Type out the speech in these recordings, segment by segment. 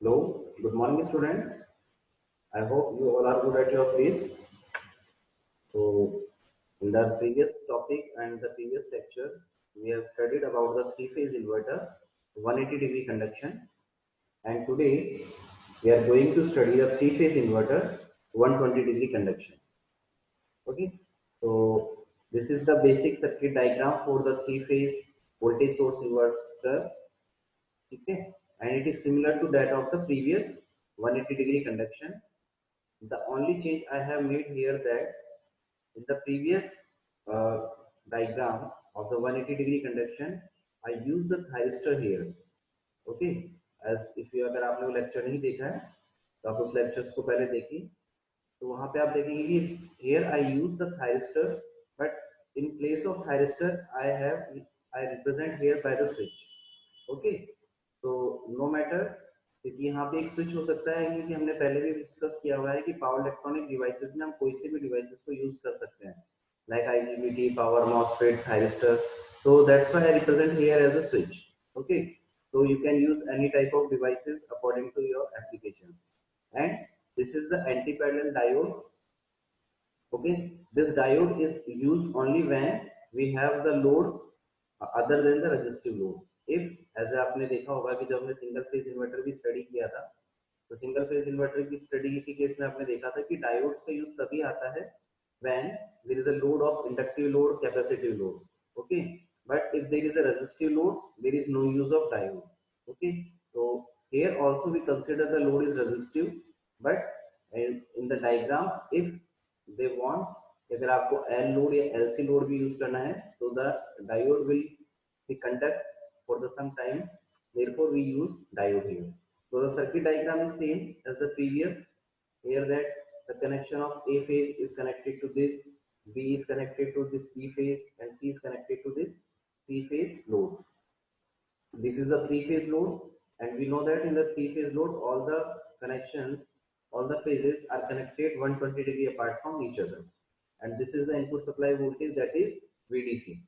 Hello, good morning, student. I hope you all are good at your place. So, in the previous topic and the previous lecture, we have studied about the three-phase inverter, 180-degree conduction, and today we are going to study the three-phase inverter, 120-degree conduction. Okay, so this is the basic circuit diagram for the three-phase voltage source inverter. Okay, and it is similar to that of the previous 180-degree conduction. The only change I have made here that in the previous uh, diagram of the 180-degree conduction, I use the thyristor here. Okay, as if you अगर आपने वो lecture नहीं देखा है तो आप उस lectures को पहले देखिए तो वहां पे आप देखेंगे कि here I use the thyristor but in place of thyristor I represent here by the switch. Okay, तो नो मैटर क्योंकि यहाँ पे एक स्विच हो सकता है क्योंकि हमने पहले भी डिस्कस किया हुआ है कि पावर इलेक्ट्रॉनिक डिवाइसेस में हम कोई से भी डिवाइसेस को यूज कर सकते हैं like IGBT power MOSFET thyristor so that's why I represent here as a switch. Okay, so you can use any type of devices according to your application. And this is the anti-parallel diode. Okay, this diode is used only when we have the load other than the resistive load. If ऐसे आपने देखा होगा कि जब हमने single phase inverter की study किया था तो सिंगल फेज इन्वर्टर की स्टडी के केस में आपने देखा था कि डायोड्स का यूज तभी आता है when there is a load of inductive load capacitive load. Okay, but if there is a resistive load there is no use of diode. Okay, so here also we consider the load is resistive, but in the diagram if they want अगर आपको L load या LC load भी use करना है तो the diode will be conduct for the some time, therefore we use diode here. So the circuit diagram is same as the previous. Here that the connection of A phase is connected to this, B is connected to this B phase, and C is connected to this C phase load. This is the three phase load, and we know that in the three phase load all the connections, all the phases are connected 120 degree apart from each other, and this is the input supply voltage, that is VDC.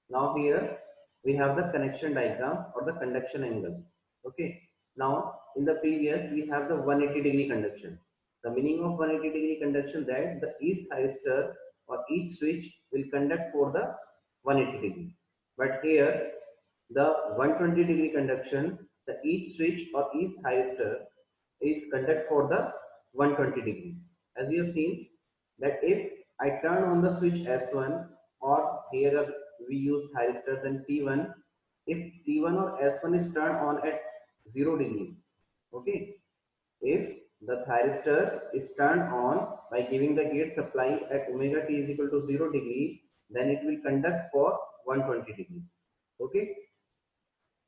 Now here we have the connection diagram or the conduction angle. Okay, now in the previous we have the 180 degree conduction. The meaning of 180 degree conduction that the each thyristor or each switch will conduct for the 180 degree, but here the 120 degree conduction, the each switch or each thyristor is conduct for the 120 degree. As you have seen that if I turn on the switch S1, or here we use thyristor, then T1, if T1 or S1 is turned on at 0 degree, okay, if the thyristor is turned on by giving the gate supply at omega t is equal to 0 degree, then it will conduct for 120 degree. Okay,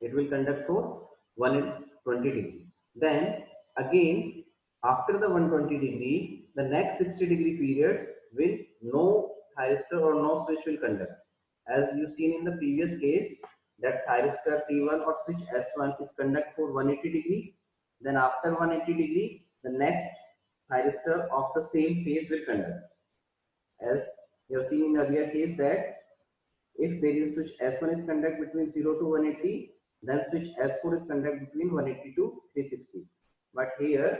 it will conduct for 120 degree. Then again after the 120 degree, the next 60 degree period will no thyristor or no switch will conduct. As you seen in the previous case that thyristor T1 or switch S1 is conduct for 180 degree. Then after 180 degree, the next thyristor of the same phase will conduct. As you have seen in earlier case that if there is switch S1 is conduct between 0 to 180, then switch S4 is conduct between 180 to 360. But here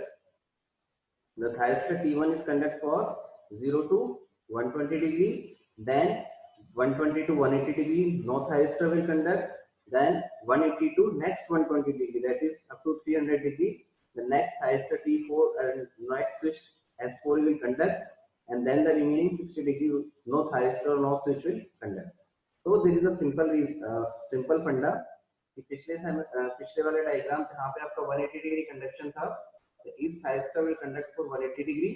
the thyristor T1 is conduct for 0 to 120 degree, then 120 to 180 degree, no thyristor will conduct, then 180 to next 120 degree, that is up to 300 degree, the next thyristor T4 and next switch S4 will conduct, and then the remaining 60 degree, no thyristor, no switch will conduct. तो there is a simple फंडा कि पिछले वाले diagram जहां पे आपका 180 degree conduction था, इस thyristor will conduct for 180 degree.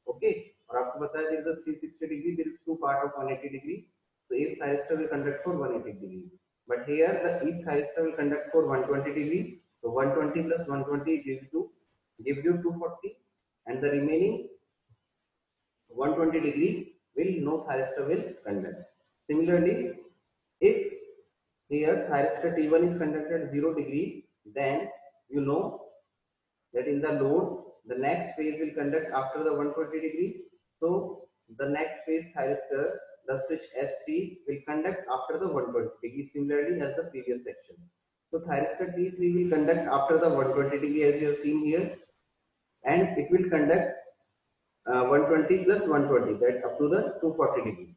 Okay, और आपको पता है there is a 360 degree, there is two part of 180 degree, so each thyristor will conduct for 180 degree, but here the each thyristor will conduct for 120 degree. So 120 plus 120 gives you 240, and the remaining 120 degree will no thyristor will conduct. Similarly, if here thyristor T1 is conducted 0 degree, then you know that in the load the next phase will conduct after the 120 degree. So the next phase thyristor, the switch S3 will conduct after the 120 degree, similarly as the previous section. So thyristor T3 will conduct after the 120 degree as you have seen here, and it will conduct 120 plus 120, that up to the 240 degree.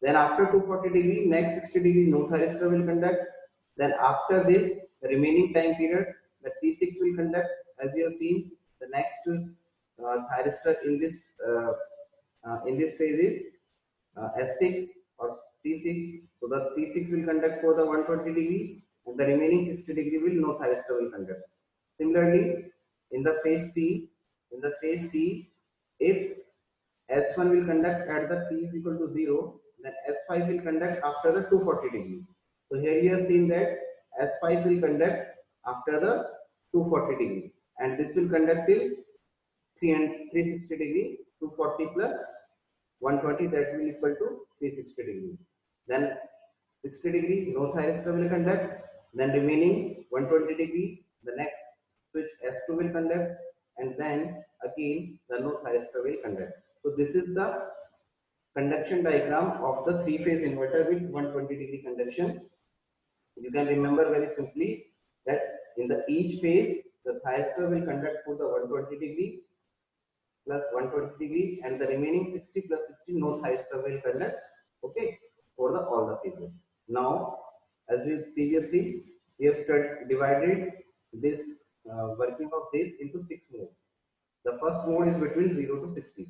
Then after 240 degree, next 60 degree no thyristor will conduct. Then after this, the remaining time period, the T6 will conduct. As you have seen, the next thyristor in this phase is S6 or T6. So the T6 will conduct for the 120 degree, and the remaining 60 degree will no thyristor will conduct. Similarly, in the phase C, if S1 will conduct at the T is equal to 0, then S5 will conduct after the 240 degree. So here you have seen that S5 will conduct after the 240 degree, and this will conduct till 360 degree, 240 plus 120, that will equal to 360 degree. Then 60 degree no thyristor will conduct, then remaining 120 degree, the next switch S2 will conduct, and then again the no thyristor will conduct. So this is the conduction diagram of the three-phase inverter with 120 degree conduction. You can remember very simply that in the each phase the thyristor will conduct for the 120 degree plus 120 degree, and the remaining 60 plus 60 no thyristor will conduct, okay, for the all the phases. Now, as we previously we have divided this working of this into 6 modes. The first mode is between 0 to 60.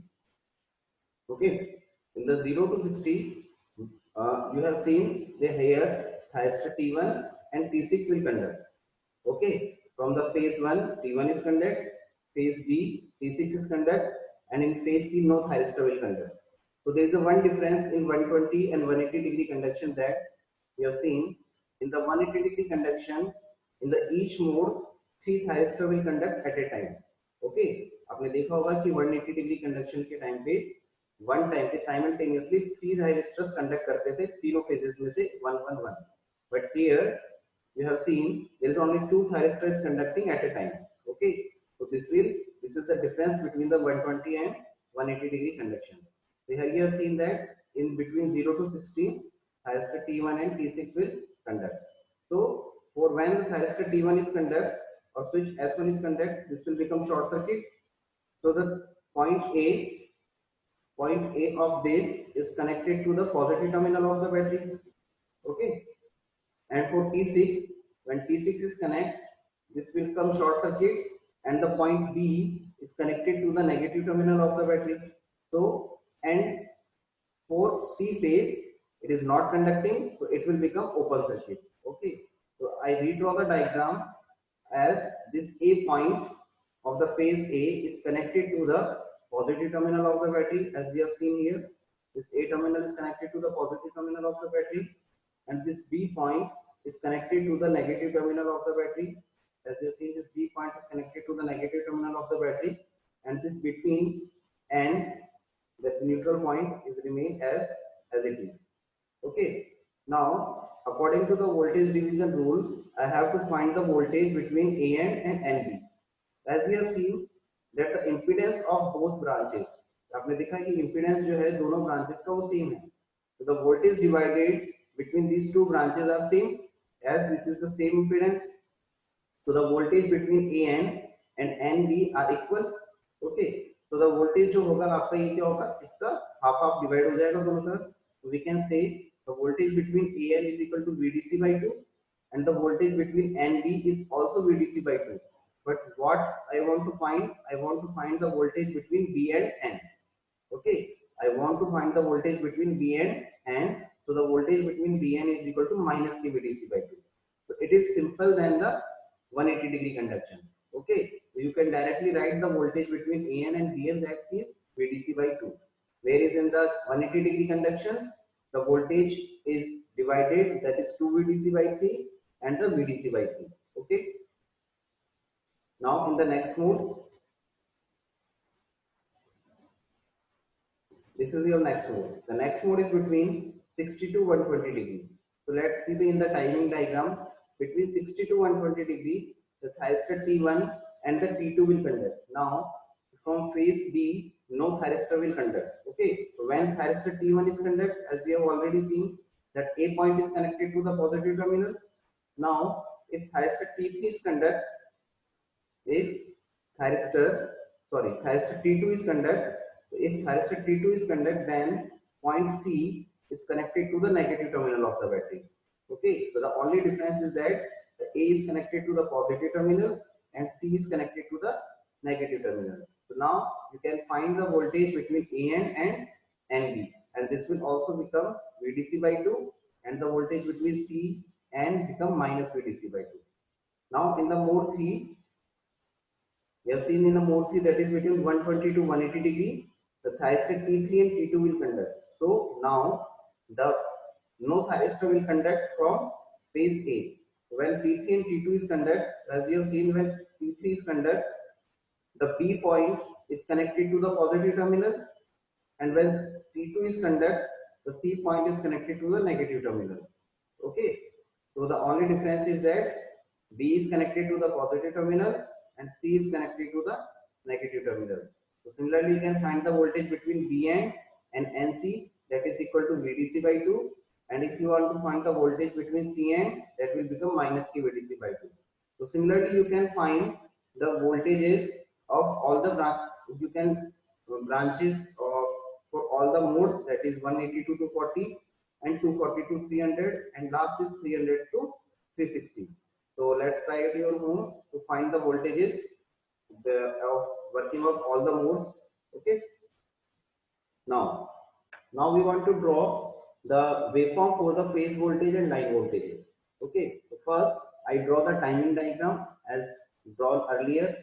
Okay, in the 0 to 60, you have seen the here thyristor T1 and T6 will conduct. Okay, from the phase 1, T1 is conduct, phase B, T6 is conduct, and in phase C, no thyristor will conduct. So there is a one difference in 120 and 180 degree conduction that we have seen. In the 180 degree conduction, in the each mode, 3 thyristor will conduct at a time. Okay, आपने देखा होगा कि 180 degree conduction के time पे one time पे simultaneously 3 thyristors conduct करते थे तीनों फेजेस में से 111. But here you have seen there is only 2 thyristors conducting at a time. Okay, so this is the difference between the 120 and 180 degree conduction. So here you have seen that in between 0 to 60, thyristor T1 and T6 will conduct. So for when the thyristor T1 is conduct or switch S1 is conduct, this will become short circuit. So the point A of this is connected to the positive terminal of the battery. Okay, and for T6, when T6 is connected, this will come short circuit, and the point B is connected to the negative terminal of the battery. So, and for C phase, it is not conducting, so it will become open circuit. Okay, so I redraw the diagram as this A point of the phase A is connected to the positive terminal of the battery, as we have seen here. This A terminal is connected to the positive terminal of the battery, and this B point is connected to the negative terminal of the battery. As you see, this B point is connected to the negative terminal of the battery, and this between and the neutral point is remain as it is. Okay. Now, according to the voltage division rule, I have to find the voltage between AN and NB. As we have seen that the impedance of both branches, आपने देखा कि impedance जो है दोनों branches का वो same है. So the voltage divided between these two branches are same, as this is the same impedance. So the voltage between AN and NB are equal. Okay. So the voltage जो होगा आपका ये क्या होगा, इसका half half divide हो जाएगा दोनों तरफ. So we can say the voltage between AN is equal to VDC by 2, and the voltage between NB is also VDC by 2. But what I want to find the voltage between B and N. Okay, I want to find the voltage between B and N. So the voltage between B and N is equal to minus k VDC by 2. So it is simple than the 180 degree conduction. Okay, so you can directly write the voltage between AN and BN, that is VDC by 2. Whereas in the 180 degree conduction, the voltage is divided, that is 2 VDC by 3 and the VDC by 3. Okay. Now in the next mode, this is your next mode. The next mode is between 60 to 120 degree. So let's see in the timing diagram. Between 60 to 120 degree, the thyristor T1 and the T2 will conduct. Now from phase B, no thyristor will conduct. Okay, so when thyristor T1 is conduct, as we have already seen that A point is connected to the positive terminal. Now if thyristor T3 is conduct, if thyristor, sorry, thyristor T2 is conduct, if thyristor T2 is conduct, then point C is connected to the negative terminal of the battery. Okay, so the only difference is that the A is connected to the positive terminal and C is connected to the negative terminal. So now you can find the voltage between AN and NB, and this will also become VDC by 2, and the voltage between C and become minus VDC by 2. Now in the mode 3, we have seen in the mode 3 that is between 120 to 180 degree, the thyristor T3 and T2 will conduct. So now the no thyristor will conduct from phase A. When T3 and T2 is conduct, as you have seen, when T3 is conduct, the B point is connected to the positive terminal, and when T2 is conduct, the C point is connected to the negative terminal. Okay, so the only difference is that B is connected to the positive terminal and C is connected to the negative terminal. So similarly, you can find the voltage between Bn and Nc, that is equal to VDC by 2, and if you want to find the voltage between Cn, that will become minus K VDC by 2. So similarly, you can find the voltages of all the branches of for all the modes, that is 180 to 240 and 240 to 300, and last is 300 to 360. So let's try at your home to find the voltages of working of all the modes. Okay. Now we want to draw the waveform for the phase voltage and line voltages. Okay. So first I draw the timing diagram as drawn earlier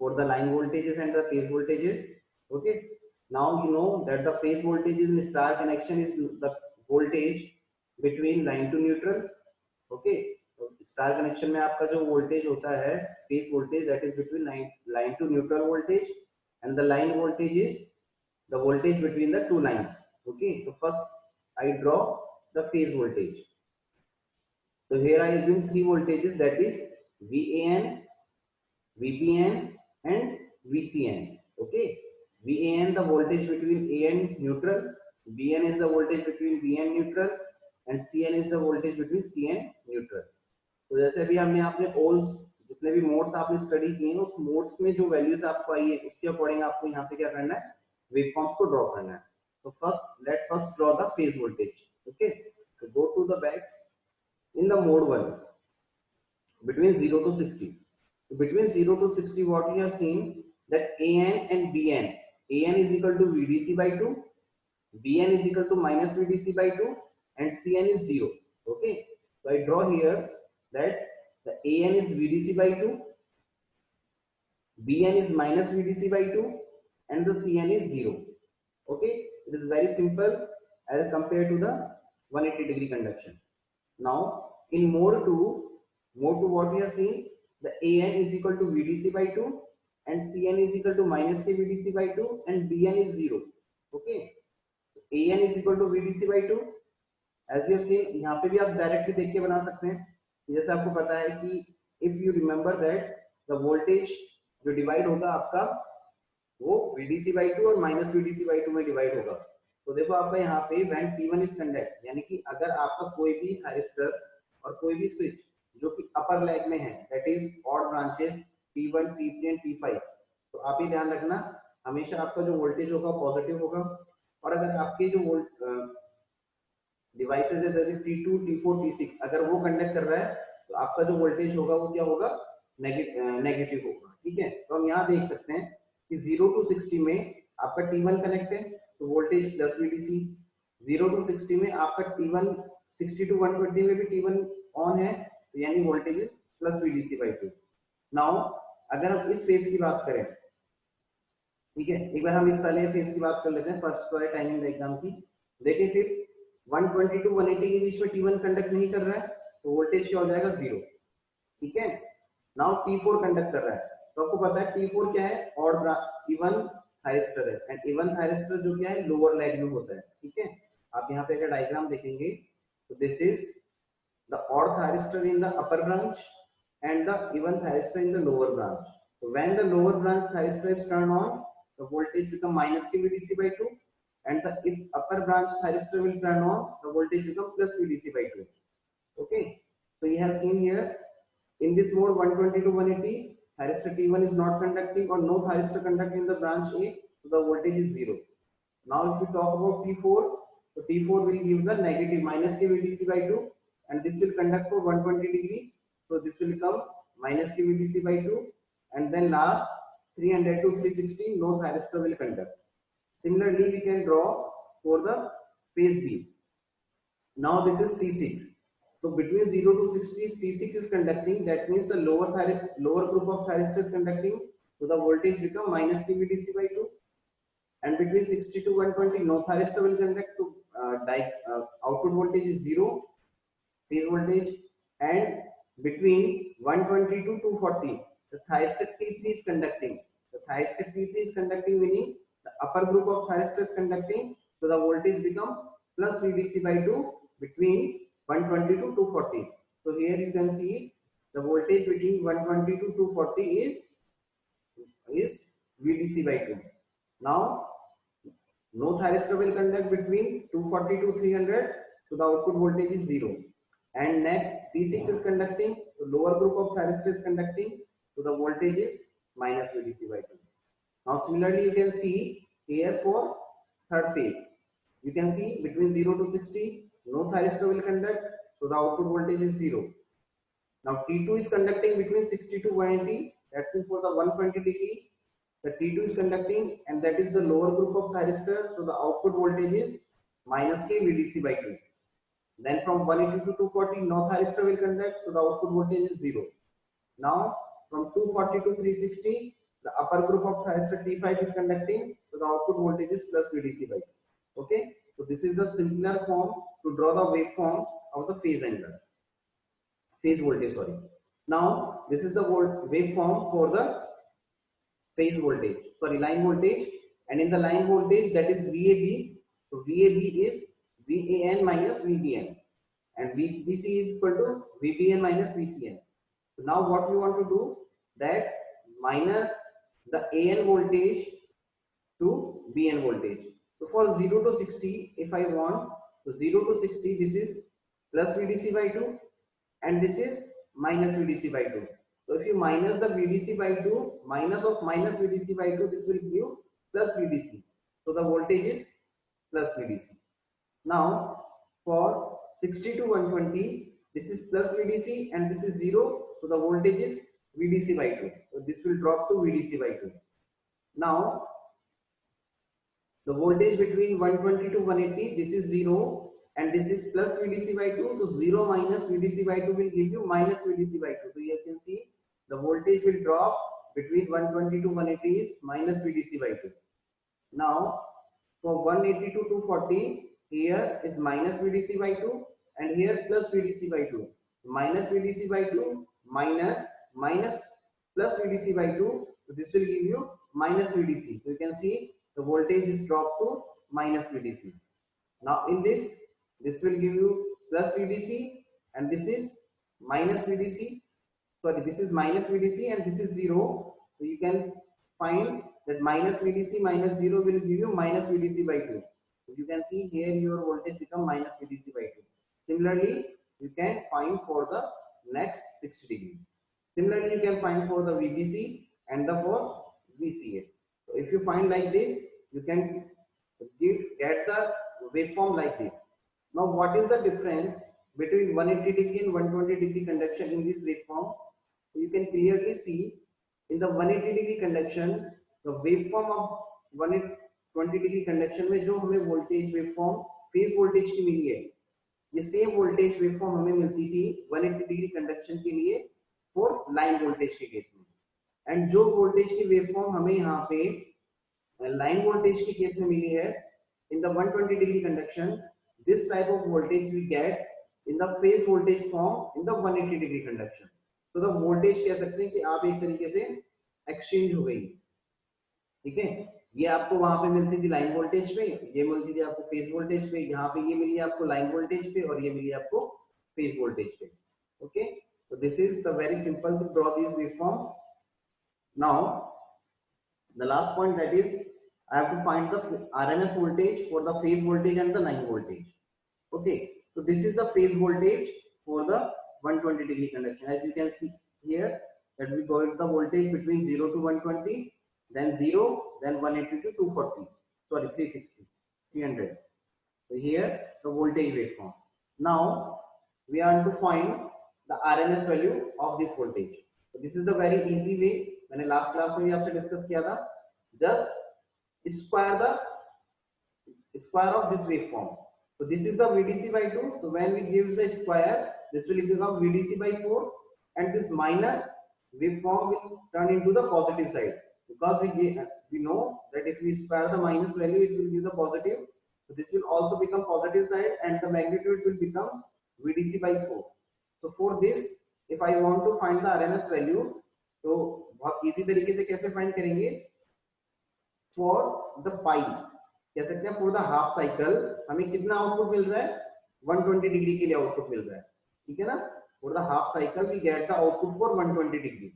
for the line voltages and the phase voltages. Okay. Now you know that the phase voltage in star connection is the voltage between line to neutral. Okay. So star connection में आपका जो voltage होता है phase voltage, that is between line to neutral voltage, and the line voltage is the voltage between the two lines. Okay. So first I draw the phase voltage. So here I assume three voltages, that is VAN, VBN and VCN. Okay. VAN the voltage between AN neutral, BN is the voltage between BN neutral, and CN is the voltage between CN neutral. तो जैसे अभी हमने आपने poles जितने भी modes आपने study किए हैं, उस मोड्स में जो वैल्यूज आपको आई है उसके अकॉर्डिंग आपको यहाँ पे क्या करना है, वेवफॉर्म्स को ड्रॉ करना है. तो first draw the phase voltage. Okay, so go to the back in the mode 1 between 0 to 60. So between 0 to 60, what we have seen that AN and BN, AN is equal to VDC by 2, BN is equal to minus VDC by 2, and CN is 0. Okay, so I draw here that the AN is VDC by 2, BN is minus VDC by 2, and the CN is 0. Okay, it is very simple as compared to the 180 degree conduction. Now in mode 2 what we have seen, the AN is equal to VDC by 2 and CN is equal to minus K VDC by 2 and BN is 0. Okay, AN is equal to VDC by 2. as you have seen, यहाँ पे भी आप directly देख के बना सकते हैं. जैसे आपको पता है कि if you remember that the voltage जो डिवाइड होगा आपका वो VDC by 2 और माइनस VDC by 2 में डिवाइड होगा. तो देखो आपका यहाँ पे when T1 is conduct, यानी कि अगर आपका कोई भी थायरिस्टर और कोई भी स्विच जो कि अपर लेग में है, that is odd branches T1, T3 and T5, तो आप ही ध्यान रखना हमेशा आपका जो वोल्टेज होगा पॉजिटिव होगा. और अगर आपके जो डिवाइसेस है जैसे T2, T4, T6 अगर वो कंडक्ट कर रहा है तो आपका जो वोल्टेज होगा वो क्या होगा, नेगेटिव होगा. ठीक है, तो हम यहाँ देख सकते हैं कि 0 to 60 में आपका T1 कनेक्ट है तो वोल्टेज प्लस VDC, 0 to 60 में आपका T1, 60 to 120 में भी T1 ऑन है तो यानी voltage is plus VDC by 2. Now अगर हम इस फेज की बात करें, ठीक है, एक बार हम इस पहले फेज की बात कर लेते हैं फर्स्ट वाले टाइमिंग डायग्राम की. देखिए फिर 120 टू 180 के बीच में T1 कंडक्ट नहीं कर रहा है तो वोल्टेज क्या हो जाएगा, 0. ठीक है, नाउ T4 कंडक्ट कर रहा है तो आपको पता है T4 क्या है, ऑड इवन थायरिस्टर है, एंड इवन थायरिस्टर जो क्या है लोअर लेग में होता है. ठीक है, आप यहाँ पे अगर डायग्राम देखेंगे तो this is the odd thyristor in the upper branch and the even thyristor in the lower branch. So when the lower branch thyristor is turned on, the voltage become minus K VDC by 2, and the if upper branch thyristor will turn on, the voltage become plus VDC by 2. Okay, so you have seen here In this mode 120 to 180, thyristor T1 is not conducting or no thyristor conducting in the branch A, so the voltage is 0. Now if we talk about T4, so T4 will give the negative minus k VDC by 2, and this will conduct for 120 degree, so this will come minus k VDC by 2, and then last 300 to 360 no thyristor will conduct. Similarly we can draw for the phase B. Now this is T6. So between 0 to 60, T6 is conducting. That means the lower group of thyristor is conducting. So the voltage become minus kVdc by 2. And between 60 to 120, no thyristor will conduct. So output voltage is 0, phase voltage. And between 120 to 240, the thyristor T3 is conducting. The thyristor T3 is conducting, meaning the upper group of thyristor is conducting. So the voltage become plus VDC by 2 between 120 to 240. So here you can see the voltage between 120 to 240 is VDC by 2. Now no thyristor will conduct between 240 to 300, so the output voltage is 0. And next T6 is conducting, the lower group of thyristor is conducting, so the voltage is minus VDC by 2. Now similarly you can see here for third phase. You can see between 0 to 60, no thyristor will conduct, so the output voltage is 0. Now T2 is conducting between 60 to 180, that's means for the 120 degree, the T2 is conducting, and that is the lower group of thyristor, so the output voltage is minus k VDC by 2. Then from 180 to 240, no thyristor will conduct, so the output voltage is 0. Now from 240 to 360, the upper group of thyristor T5 is conducting, so the output voltage is plus VDC by 2. Okay, so this is the simpler form to draw the waveform of the phase voltage. Now this is the waveform for the line voltage, and in the line voltage, that is VAB. So VAB is VAN minus VBN, and VBC is equal to VBN minus VCN. So now what we want to do, that minus the AN voltage to BN voltage. So for 0 to 60, if I want, so 0 to 60, this is plus VDC by 2, and this is minus VDC by 2. So if you minus the VDC by 2, minus of minus VDC by 2, this will give plus VDC. So the voltage is plus VDC. Now for 60 to 120, this is plus VDC and this is 0. So the voltage is VDC by 2. So this will drop to VDC by 2. Now the voltage between 120 to 180, this is 0 and this is plus VDC by 2. So 0 minus VDC by 2 will give you minus VDC by 2. So you can see the voltage will drop between 120 to 180 is minus VDC by 2. Now for 180 to 240, here is minus VDC by 2 and here plus VDC by 2. Minus VDC by 2 minus plus VDC by 2. So this will give you minus VDC. So you can see the voltage is dropped to minus VDC. Now in this will give you plus VDC and this is minus VDC. Sorry, this is minus VDC and this is 0. So you can find that minus VDC minus 0 will give you minus VDC by 2. So you can see here your voltage become minus VDC by 2. Similarly, you can find for the next 60 degree. Similarly, you can find for the VBC and the for VCA. So if you find like this, you can get the waveform like this. Now what is the difference between 180 degree and 120 degree conduction in this waveform? So you can clearly see in the 180 degree conduction, the waveform of 120 degree conduction में जो हमें voltage waveform phase voltage की मिली है, ये same voltage waveform हमें मिलती थी 180 degree conduction के लिए for line voltage के केस में, and जो voltage की waveform हमें यहाँ पे line voltage के केस में मिली है in the 120 degree conduction, this type of voltage we get in the phase voltage form in the 180 degree conduction. तो the voltage कह सकते हैं कि आप एक तरीके से exchange हो गई, ठीक है, ये आपको वहां पे मिलती थी लाइन वोल्टेज पे, ये मिलती थी आपको फेज वोल्टेज पे, यहाँ पे ये मिली आपको लाइन वोल्टेज पे और ये मिली आपको फेज वोल्टेज पे. Okay, so this is the very simple to draw these waveforms. Now the last point, that is I have to find the RMS voltage for the phase voltage and the line voltage. Okay, so this is the phase voltage for the 120 degree conduction. As you can here that we got the voltage between 0 to 120, then 0, then 180 to 240, sorry 360, 300. So here the voltage waveform. Now we are to find the RMS value of this voltage. So this is the very easy way. मैंने last class में भी आपसे discuss किया था. Just square of this waveform. So this is the VDC by 2. So when we give the square, this will become VDC by 4, and this minus waveform will turn into the positive side, because we know that if we square the minus value, it will give the positive. So this will also become positive side, and the magnitude will become VDC by 4. So for this, if I want to find the RMS value, तो बहुत easy तरीके से कैसे find करेंगे? For the pi, कह सकते हैं for the half cycle हमें कितना आउटपुट मिल रहा है? 120 डिग्री के लिए आउटपुट मिल रहा है, ठीक है ना? For the half cycle we get the output for 120 degree,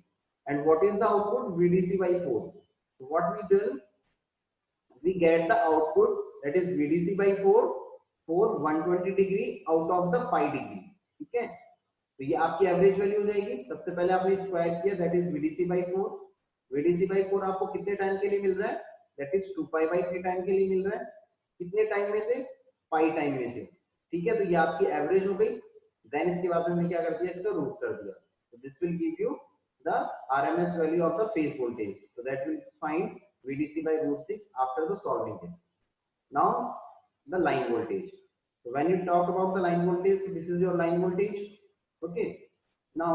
and what is the output? VDC by 4. So what we do? We get the output, that is VDC by 4 for 120 degree out of the pi degree, ठीक है? तो ये आपकी average value हो जाएगी. सबसे पहले आपने स्क्वायर किया, that is VDC by 4. VDC by 4 आपको कितने टाइम के लिए मिल रहा है? That is 2 pi by 3 time के लिए मिल रहा है. कितने टाइम में से? पाई टाइम में से, ठीक है? तो ये आपकी एवरेज हो गई. देन इसके बाद हमने क्या कर दिया? इसका रूट कर दिया. तो this will give you the RMS value of the phase voltage. So that will find VDC by √6 after the solving it. Now the line voltage. So when you talk about the line voltage, this is your line voltage. Okay. Now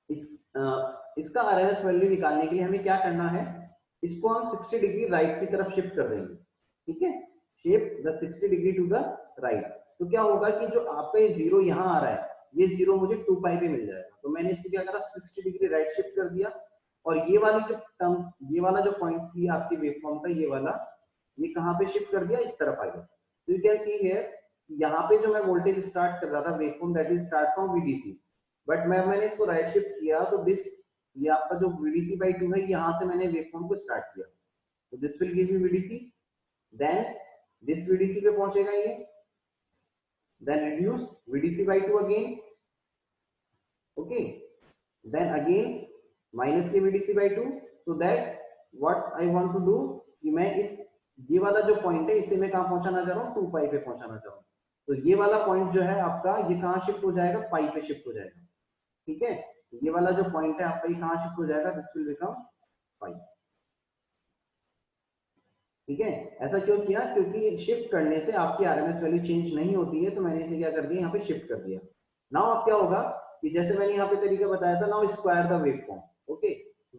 इसका RMS value निकालने के लिए हमें क्या करना है? इसको हम 60 डिग्री राइट की तरफ शिफ्ट कर देंगे, ठीक है? Shift the 60 degree to the right. तो क्या होगा कि जो आपका ये जीरो यहाँ आ रहा है, ये जीरो मुझे 2 पाई पे मिल जाएगा. तो मैंने इसको क्या करा? 60 डिग्री राइट शिफ्ट कर दिया, और ये वाली जो टर्म, ये वाला जो पॉइंट थी आपकी वेवफॉर्म का, ये वाला, ये कहाँ पे शिफ्ट कर दिया? इस तरफ आ गया. तो यू कैन सी हियर, यहाँ पे जो मैं वोल्टेज स्टार्ट कर रहा था waveform, that is start from VDC, but मैंने इसको राइट शिफ्ट किया, तो दिस, ये आपका जो VDC by 2 है, यहाँ से मैंने वेवफॉर्म को स्टार्ट किया. तो this will give you VDC, then this VDC पे पहुंचेगा ये, then reduce VDC by 2 again, okay, then again minus के VDC by 2. so that what I want to do कि मैं इस, ये वाला जो पॉइंट है, इसे मैं कहाँ पहुंचाना चाह रहा हूँ? 2 पाई पे पहुंचाना चाह रहा हूँ. तो ये वाला पॉइंट जो है आपका, ये कहाँ शिफ्ट हो जाएगा? पाई पे शिफ्ट हो जाएगा, ठीक है? ये वाला जो पॉइंट है आपका, ये कहाँ शिफ्ट हो जाएगा? दिस विल बिकम पाई, ठीक है? ऐसा क्यों किया? क्योंकि शिफ्ट करने से आपकी RMS वैल्यू चेंज नहीं होती है, तो मैंने इसे क्या कर दिया? यहाँ पे शिफ्ट कर दिया. नाउ अब क्या होगा कि जैसे मैंने यहाँ पे तरीका बताया था, now square the waveform. Okay,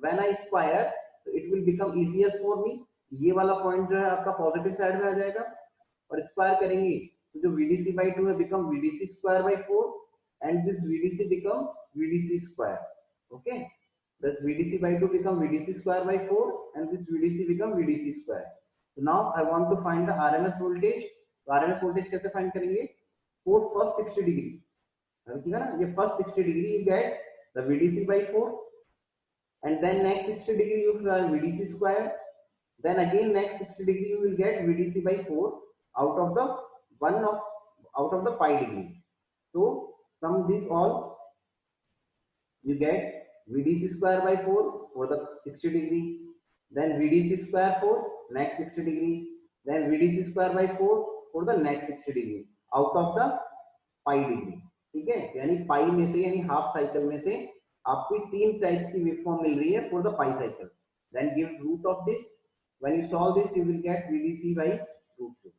when I square, तो it will become easiest for me. ये वाला पॉइंट जो है आपका पॉजिटिव साइड में आ जाएगा, और स्क्वायर करेंगे तो जो VDC by 2 है become VDC square by 4, and this VDC become VDC square. Okay, this VDC by 2 become VDC square by 4, and this VDC become VDC square. So now I want to find the RMS voltage. तो RMS voltage कैसे find करेंगे? For first 60 degree, ठीक है ना? ये first 60 degree you get the VDC by 4, and then next 60 degree you find VDC square, then again next 60 degree you will get VDC by 4 out of the pi degree. So from this all you get VDC square by 4 for the 60 degree, then VDC square for next 60 degree, then VDC square by 4 for the next 60 degree out of the pi degree. ठीक है? यानी पाई में से, यानी half cycle में से आपको 3 types की वेवफॉर्म मिल रही है for the pi cycle. Then give root of this. When you solve this, you will get VDC by √2.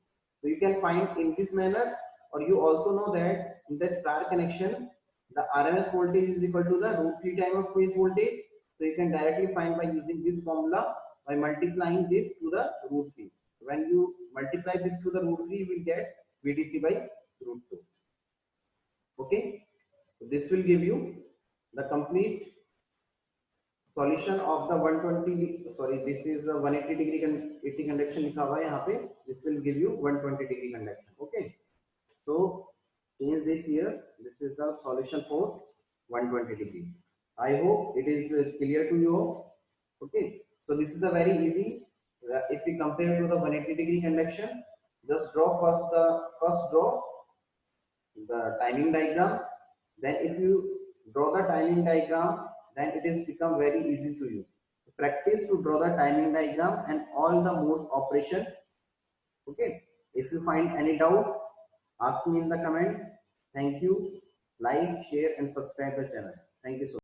So you can find in this manner, or you also know that in the star connection, the RMS voltage is equal to the √3 time of phase voltage. So you can directly find by using this formula, by multiplying this to the √3. When you multiply this to the √3, you will get VDC by √2. Okay, so this will give you the complete solution of the 120, sorry, this is the 180 degree 80 conduction लिखा हुआ है यहाँ पे. This will give you 120 degree conduction. Okay, so change this here. This is the solution for 120 degree. I hope it is clear to you. Okay, so this is the very easy. If we compare to the 180 degree conduction, just draw first draw the timing diagram. Then if you draw the timing diagram, then it is become very easy to you. Practice to draw the timing diagram and all the modes operation. Okay. If you find any doubt, ask me in the comment. Thank you. Like, share, and subscribe the channel. Thank you so much.